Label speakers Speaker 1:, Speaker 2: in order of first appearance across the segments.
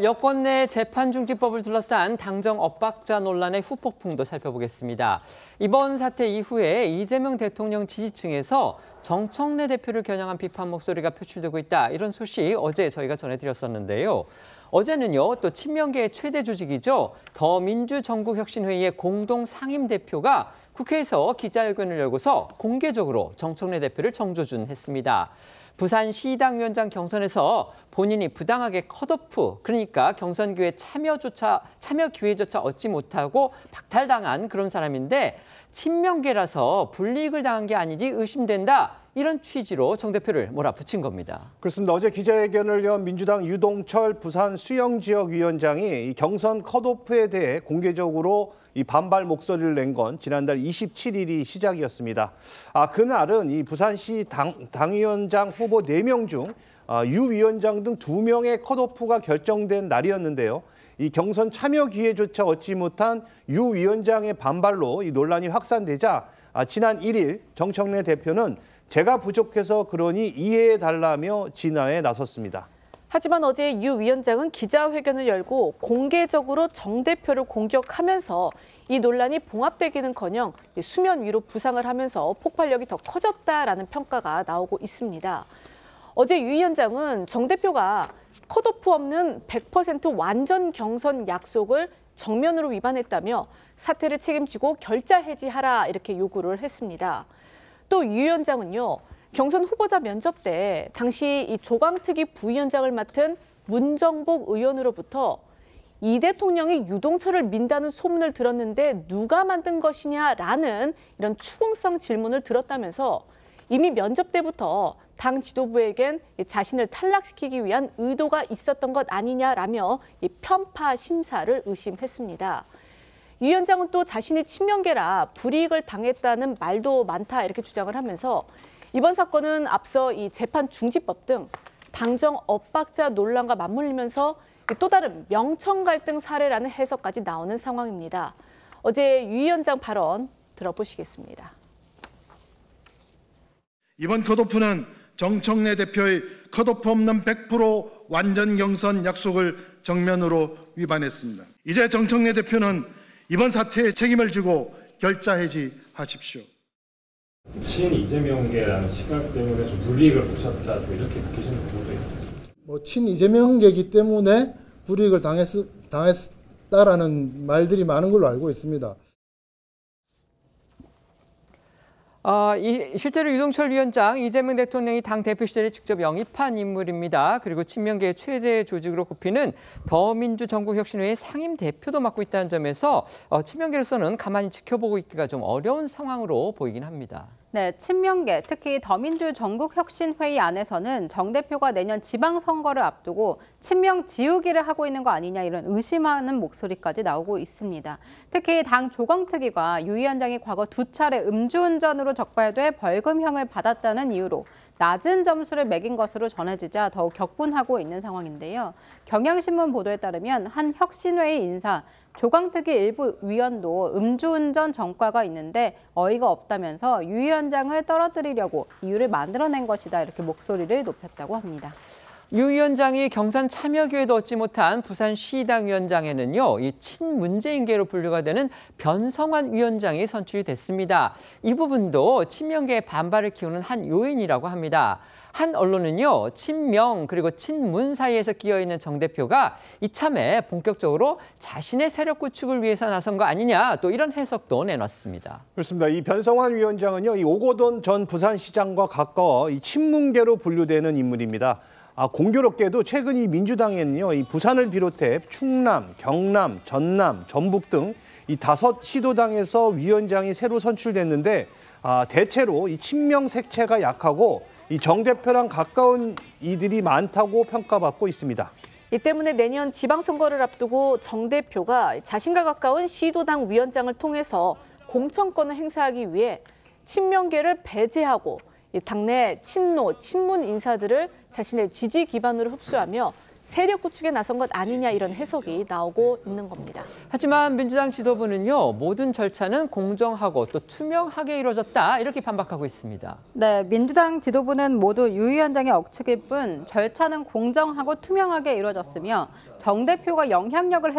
Speaker 1: 여권 내 재판 중지법을 둘러싼 당정 엇박자 논란의 후폭풍도 살펴보겠습니다. 이번 사태 이후에 이재명 대통령 지지층에서 정청래 대표를 겨냥한 비판 목소리가 표출되고 있다. 이런 소식 어제 저희가 전해드렸었는데요. 어제는요, 또 친명계의 최대 조직이죠. 더민주전국혁신회의의 공동 상임대표가 국회에서 기자회견을 열고서 공개적으로 정청래 대표를 정조준했습니다. 부산시당위원장 경선에서 본인이 부당하게 컷오프, 그러니까 경선 참여 기회조차 얻지 못하고 박탈당한 그런 사람인데 친명계라서 불이익을 당한 게 아니지 의심된다. 이런 취지로 정 대표를 몰아붙인 겁니다.
Speaker 2: 그렇습니다. 어제 기자회견을 연 민주당 유동철 부산 수영지역위원장이 이 경선 컷오프에 대해 공개적으로 이 반발 목소리를 낸 건 지난달 27일이 시작이었습니다. 그날은 이 부산시 당위원장 후보 4명 중 유 위원장 등 2명의 컷오프가 결정된 날이었는데요. 이 경선 참여 기회조차 얻지 못한 유 위원장의 반발로 이 논란이 확산되자 지난 1일 정청래 대표는 제가 부족해서 그러니 이해해달라며 진화에 나섰습니다.
Speaker 3: 하지만 어제 유 위원장은 기자회견을 열고 공개적으로 정 대표를 공격하면서 이 논란이 봉합되기는커녕 수면 위로 부상을 하면서 폭발력이 더 커졌다라는 평가가 나오고 있습니다. 어제 유 위원장은 정 대표가 컷오프 없는 100% 완전 경선 약속을 정면으로 위반했다며 사퇴를 책임지고 결자 해지하라 이렇게 요구를 했습니다. 또 유 위원장은요. 경선 후보자 면접 때 당시 이 조광특위 부위원장을 맡은 문정복 의원으로부터 이 대통령이 유동철을 민다는 소문을 들었는데 누가 만든 것이냐라는 이런 추궁성 질문을 들었다면서 이미 면접 때부터 당 지도부에겐 자신을 탈락시키기 위한 의도가 있었던 것 아니냐라며 이 편파 심사를 의심했습니다. 유 위원장은 또 자신이 친명계라 불이익을 당했다는 말도 많다 이렇게 주장을 하면서 이번 사건은 앞서 이 재판 중지법 등 당정 엇박자 논란과 맞물리면서 또 다른 명청 갈등 사례라는 해석까지 나오는 상황입니다. 어제 유 위원장 발언 들어보시겠습니다.
Speaker 4: 이번 컷오프는 정청래 대표의 컷오프 없는 100% 완전 경선 약속을 정면으로 위반했습니다. 이제 정청래 대표는 이번 사태에 책임을 지고 결자 해지하십시오.
Speaker 5: 친 이재명계라는 시각 때문에 좀 불이익을 보셨다 이렇게 느끼시는 분도 있나요?
Speaker 6: 친 이재명계이기 때문에 불이익을 당했다라는 말들이 많은 걸로 알고 있습니다.
Speaker 1: 실제로 유동철 위원장, 이재명 대통령이 당 대표 시절에 직접 영입한 인물입니다. 그리고 친명계의 최대 조직으로 꼽히는 더민주전국혁신회의 상임 대표도 맡고 있다는 점에서 친명계로서는 가만히 지켜보고 있기가 좀 어려운 상황으로 보이긴 합니다.
Speaker 7: 네, 친명계, 특히 더민주전국혁신회의 안에서는 정 대표가 내년 지방선거를 앞두고 친명 지우기를 하고 있는 거 아니냐 이런 의심하는 목소리까지 나오고 있습니다. 특히 당 조광특위가 유 위원장이 과거 2차례 음주운전으로 적발돼 벌금형을 받았다는 이유로 낮은 점수를 매긴 것으로 전해지자 더욱 격분하고 있는 상황인데요. 경향신문 보도에 따르면 한 혁신회의 인사, 조광특위 일부 위원도 음주운전 전과가 있는데 어이가 없다면서 유 위원장을 떨어뜨리려고 이유를 만들어낸 것이다 이렇게 목소리를 높였다고 합니다.
Speaker 1: 유 위원장이 경선 참여 기회도 얻지 못한 부산시당위원장에는요, 이 친문재인계로 분류가 되는 변성환 위원장이 선출이 됐습니다. 이 부분도 친명계의 반발을 키우는 한 요인이라고 합니다. 한 언론은요, 친명 그리고 친문 사이에서 끼어있는 정 대표가 이참에 본격적으로 자신의 세력 구축을 위해서 나선 거 아니냐, 또 이런 해석도 내놨습니다.
Speaker 2: 그렇습니다. 이 변성환 위원장은요, 이 오거돈 전 부산시장과 가까워 이 친문계로 분류되는 인물입니다. 공교롭게도 최근 이 민주당에는요, 이 부산을 비롯해 충남, 경남, 전남, 전북 등 이 5시도당에서 위원장이 새로 선출됐는데 대체로 이 친명 색채가 약하고 이 정 대표랑 가까운 이들이 많다고 평가받고 있습니다.
Speaker 3: 이 때문에 내년 지방선거를 앞두고 정 대표가 자신과 가까운 시도당 위원장을 통해서 공천권을 행사하기 위해 친명계를 배제하고 당내 친노, 친문 인사들을 자신의 지지 기반으로 흡수하며 세력 구축에 나선 것 아니냐 이런 해석이 나오고 있는 겁니다.
Speaker 1: 하지만 민주당 지도부는요, 모든 절차는 공정하고 또 투명하게 이루어졌다 이렇게 반박하고 있습니다.
Speaker 7: 네, 민주당 지도부는 모두 유 위원장의 억측일 뿐 절차는 공정하고 투명하게 이루어졌으며 정 대표가 영향력을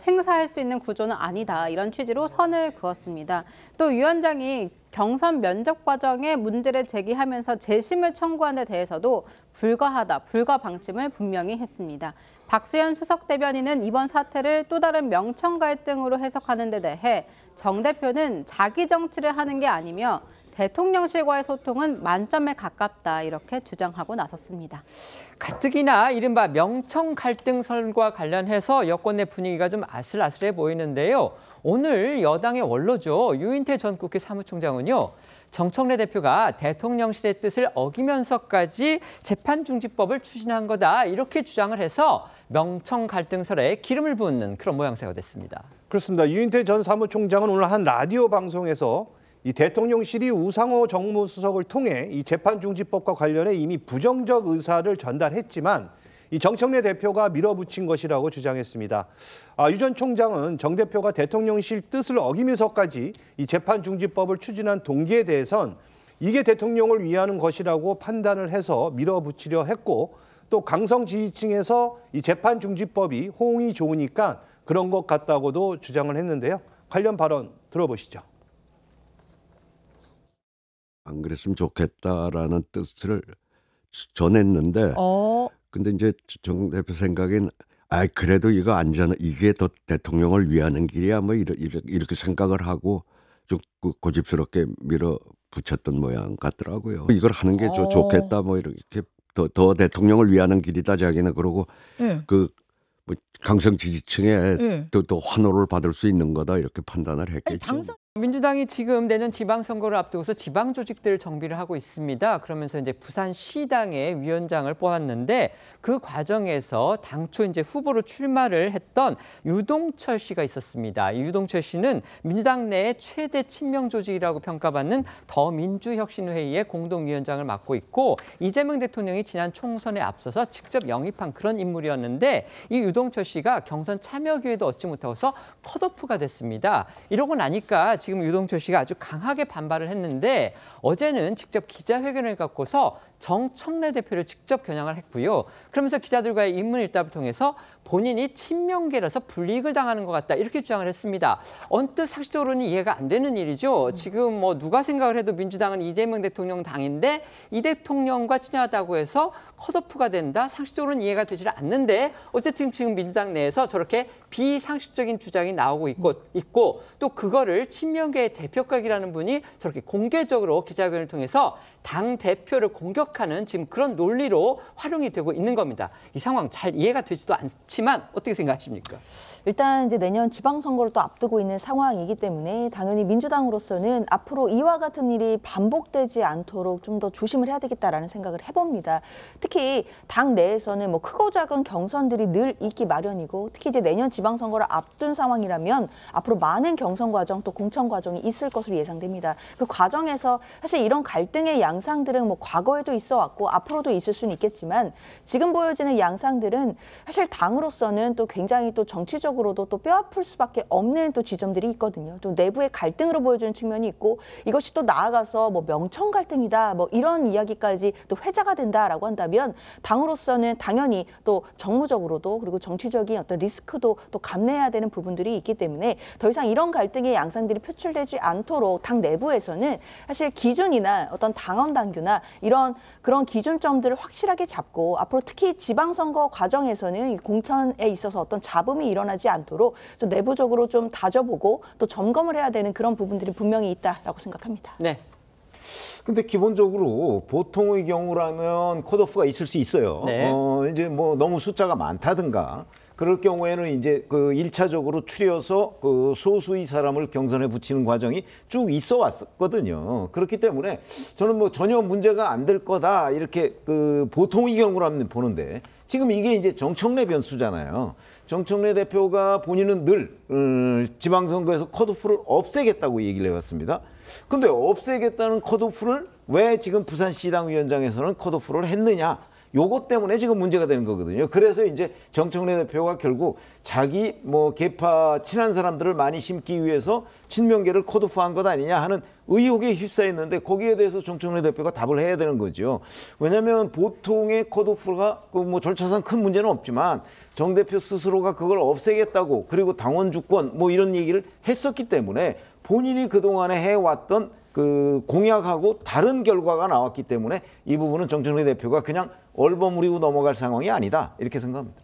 Speaker 7: 행사할 수 있는 구조는 아니다. 이런 취지로 선을 그었습니다. 또 위원장이 경선 면접 과정에 문제를 제기하면서 재심을 청구한 데 대해서도 불가하다, 불가 방침을 분명히 했습니다. 박수현 수석 대변인은 이번 사태를 또 다른 명청 갈등으로 해석하는 데 대해 정 대표는 자기 정치를 하는 게 아니며 대통령실과의 소통은 만점에 가깝다 이렇게 주장하고 나섰습니다.
Speaker 1: 가뜩이나 이른바 명청 갈등설과 관련해서 여권 내 분위기가 좀 아슬아슬해 보이는데요. 오늘 여당의 원로죠. 유인태 전 국회 사무총장은요. 정청래 대표가 대통령실의 뜻을 어기면서까지 재판중지법을 추진한 거다 이렇게 주장을 해서 명청 갈등설에 기름을 붓는 그런 모양새가 됐습니다.
Speaker 2: 그렇습니다. 유인태 전 사무총장은 오늘 한 라디오 방송에서 이 대통령실이 우상호 정무수석을 통해 이 재판중지법과 관련해 이미 부정적 의사를 전달했지만 이 정청래 대표가 밀어붙인 것이라고 주장했습니다. 유 전 총장은 정 대표가 대통령실 뜻을 어기면서까지 이 재판중지법을 추진한 동기에 대해선 이게 대통령을 위하는 것이라고 판단을 해서 밀어붙이려 했고 또 강성 지지층에서 이 재판중지법이 호응이 좋으니까 그런 것 같다고도 주장을 했는데요. 관련 발언 들어보시죠.
Speaker 8: 안 그랬으면 좋겠다라는 뜻을 전했는데 근데 이제 정 대표 생각엔 그래도 이거 아니잖아. 이게 더 대통령을 위하는 길이야. 뭐 이렇게 생각을 하고 좀 고집스럽게 밀어붙였던 모양 같더라고요. 이걸 하는 게 좋겠다. 뭐 이렇게 더 대통령을 위하는 길이다. 자기는 그러고 뭐 강성 지지층에 또 환호를 받을 수 있는 거다 이렇게 판단을 했겠죠.
Speaker 1: 민주당이 지금 내년 지방선거를 앞두고서 지방 조직들 정비를 하고 있습니다. 그러면서 이제 부산시당의 위원장을 뽑았는데 그 과정에서 당초 이제 후보로 출마를 했던 유동철 씨가 있었습니다. 이 유동철 씨는 민주당 내의 최대 친명 조직이라고 평가받는 더민주혁신회의의 공동위원장을 맡고 있고 이재명 대통령이 지난 총선에 앞서서 직접 영입한 그런 인물이었는데 이 유동철 씨가 경선 참여 기회도 얻지 못하고서 컷오프가 됐습니다. 이러고 나니까 지금 유동철 씨가 아주 강하게 반발을 했는데 어제는 직접 기자회견을 갖고서 정청래 대표를 직접 겨냥을 했고요. 그러면서 기자들과의 인문일답을 통해서 본인이 친명계라서 불이익을 당하는 것 같다 이렇게 주장을 했습니다. 언뜻 상식적으로는 이해가 안 되는 일이죠. 지금 뭐 누가 생각을 해도 민주당은 이재명 대통령 당인데 이 대통령과 친하다고 해서 컷오프가 된다? 상식적으로는 이해가 되질 않는데 어쨌든 지금 민주당 내에서 저렇게 비상식적인 주장이 나오고 있고 또 그거를 친명계의 대표격이라는 분이 저렇게 공개적으로 기자회견을 통해서 당 대표를 공격하는 지금 그런 논리로 활용이 되고 있는 겁니다. 이 상황 잘 이해가 되지도 않지만 어떻게 생각하십니까?
Speaker 9: 일단 이제 내년 지방선거를 또 앞두고 있는 상황이기 때문에 당연히 민주당으로서는 앞으로 이와 같은 일이 반복되지 않도록 좀 더 조심을 해야 되겠다라는 생각을 해봅니다. 특히 당 내에서는 뭐 크고 작은 경선들이 늘 있기 마련이고 특히 이제 내년 지방선거를 앞둔 상황이라면 앞으로 많은 경선 과정 또 공천 과정이 있을 것으로 예상됩니다. 그 과정에서 사실 이런 갈등의 양상들은 뭐 과거에도 있어 왔고 앞으로도 있을 수는 있겠지만 지금 보여지는 양상들은 사실 당으로서는 또 굉장히 또 정치적으로도 또 뼈아플 수밖에 없는 또 지점들이 있거든요. 또 내부의 갈등으로 보여지는 측면이 있고 이것이 또 나아가서 뭐 명청 갈등이다 뭐 이런 이야기까지 또 회자가 된다라고 한다면 당으로서는 당연히 또 정무적으로도 그리고 정치적인 어떤 리스크도 또 감내해야 되는 부분들이 있기 때문에 더 이상 이런 갈등의 양상들이 표출되지 않도록 당 내부에서는 사실 기준이나 어떤 당원 당규나 이런 그런 기준점들을 확실하게 잡고 앞으로 특히 지방선거 과정에서는 이 공천에 있어서 어떤 잡음이 일어나지 않도록 좀 내부적으로 좀 다져보고 또 점검을 해야 되는 그런 부분들이 분명히 있다라고 생각합니다.
Speaker 1: 네.
Speaker 10: 근데 기본적으로 보통의 경우라면 컷오프가 있을 수 있어요.
Speaker 1: 네.
Speaker 10: 이제 뭐 너무 숫자가 많다든가 그럴 경우에는 이제 그 1차적으로 추려서 그 소수의 사람을 경선에 붙이는 과정이 쭉 있어 왔거든요. 그렇기 때문에 저는 뭐 전혀 문제가 안 될 거다 이렇게 그 보통의 경우라면 보는데 지금 이게 이제 정청래 변수잖아요. 정청래 대표가 본인은 늘 지방선거에서 컷오프를 없애겠다고 얘기를 해왔습니다. 근데 없애겠다는 컷오프를 왜 지금 부산시당 위원장에서는 컷오프를 했느냐? 요것 때문에 지금 문제가 되는 거거든요. 그래서 이제 정청래 대표가 결국 자기 뭐 계파 친한 사람들을 많이 심기 위해서 친명계를 컷오프한 것 아니냐 하는 의혹에 휩싸였는데 거기에 대해서 정청래 대표가 답을 해야 되는 거죠. 왜냐하면 보통의 컷오프가 그 뭐 절차상 큰 문제는 없지만 정 대표 스스로가 그걸 없애겠다고 그리고 당원 주권 뭐 이런 얘기를 했었기 때문에 본인이 그동안에 해왔던 그 공약하고 다른 결과가 나왔기 때문에 이 부분은 정청래 대표가 그냥 얼버무리고 넘어갈 상황이 아니다 이렇게 생각합니다.